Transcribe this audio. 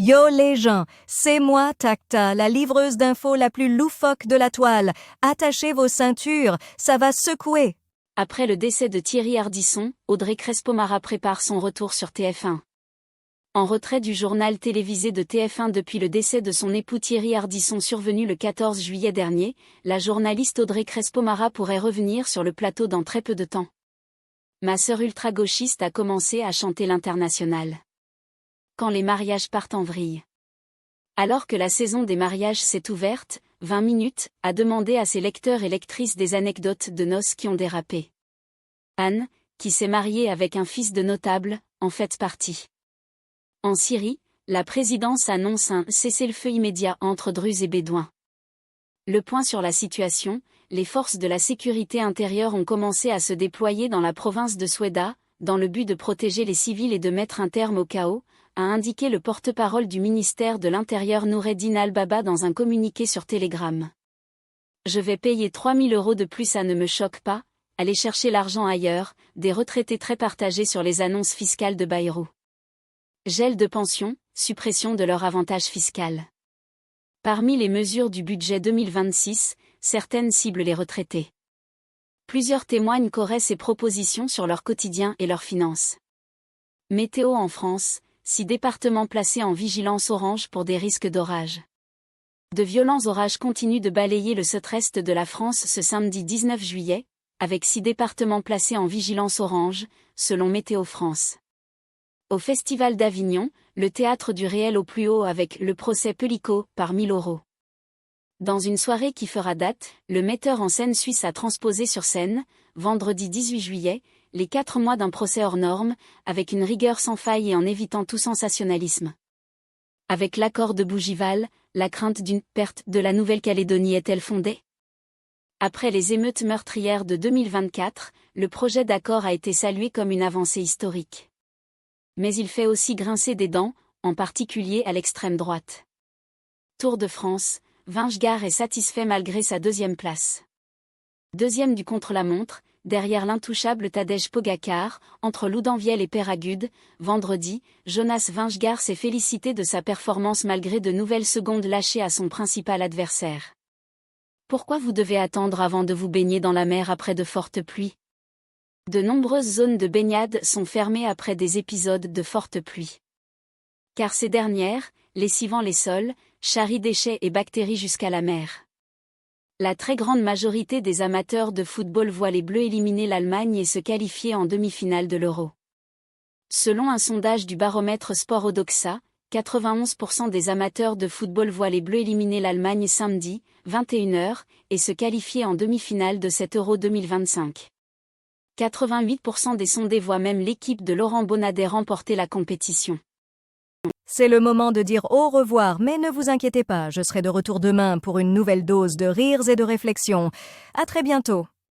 Yo les gens, c'est moi Takta, la livreuse d'infos la plus loufoque de la toile. Attachez vos ceintures, ça va secouer. Après le décès de Thierry Ardisson, Audrey Crespo-Mara prépare son retour sur TF1. En retrait du journal télévisé de TF1 depuis le décès de son époux Thierry Ardisson survenu le 14 juillet dernier, la journaliste Audrey Crespo-Mara pourrait revenir sur le plateau dans très peu de temps. Ma sœur ultra-gauchiste a commencé à chanter l'Internationale. Quand les mariages partent en vrille. Alors que la saison des mariages s'est ouverte, 20 minutes a demandé à ses lecteurs et lectrices des anecdotes de noces qui ont dérapé. Anne, qui s'est mariée avec un fils de notable, en fait partie. En Syrie, la présidence annonce un cessez-le-feu immédiat entre Druzes et Bédouins. Le point sur la situation, les forces de la sécurité intérieure ont commencé à se déployer dans la province de Soueïda, dans le but de protéger les civils et de mettre un terme au chaos, a indiqué le porte-parole du ministère de l'Intérieur Noureddin Al-Baba dans un communiqué sur Telegram. Je vais payer 3 000 € de plus, ça ne me choque pas, aller chercher l'argent ailleurs, des retraités très partagés sur les annonces fiscales de Bayrou. Gel de pension, suppression de leur avantage fiscal. Parmi les mesures du budget 2026, certaines ciblent les retraités. Plusieurs témoignent qu'auraient ces propositions sur leur quotidien et leurs finances. Météo en France, 6 départements placés en vigilance orange pour des risques d'orage. De violents orages continuent de balayer le sud-est de la France ce samedi 19 juillet, avec 6 départements placés en vigilance orange, selon Météo France. Au Festival d'Avignon, le théâtre du réel au plus haut avec le procès Pellico par 1 000 €. Dans une soirée qui fera date, le metteur en scène suisse a transposé sur scène, vendredi 18 juillet, les 4 mois d'un procès hors norme, avec une rigueur sans faille et en évitant tout sensationnalisme. Avec l'accord de Bougival, la crainte d'une perte de la Nouvelle-Calédonie est-elle fondée? Après les émeutes meurtrières de 2024, le projet d'accord a été salué comme une avancée historique. Mais il fait aussi grincer des dents, en particulier à l'extrême droite. Tour de France, Vingegaard est satisfait malgré sa 2e place. 2e du contre-la-montre, derrière l'intouchable Tadej Pogacar, entre Loudanvielle et Peyragudes, vendredi, Jonas Vingegaard s'est félicité de sa performance malgré de nouvelles secondes lâchées à son principal adversaire. Pourquoi vous devez attendre avant de vous baigner dans la mer après de fortes pluies? De nombreuses zones de baignade sont fermées après des épisodes de fortes pluies. Car ces dernières, lessivant les sols, charrient déchets et bactéries jusqu'à la mer. La très grande majorité des amateurs de football voient les Bleus éliminer l'Allemagne et se qualifier en demi-finale de l'Euro. Selon un sondage du baromètre Sport Odoxa, 91% des amateurs de football voient les Bleus éliminer l'Allemagne samedi, 21 h, et se qualifier en demi-finale de cet Euro 2025. 88% des sondés voient même l'équipe de Laurent Bonnadet remporter la compétition. C'est le moment de dire au revoir, mais ne vous inquiétez pas, je serai de retour demain pour une nouvelle dose de rires et de réflexions. À très bientôt.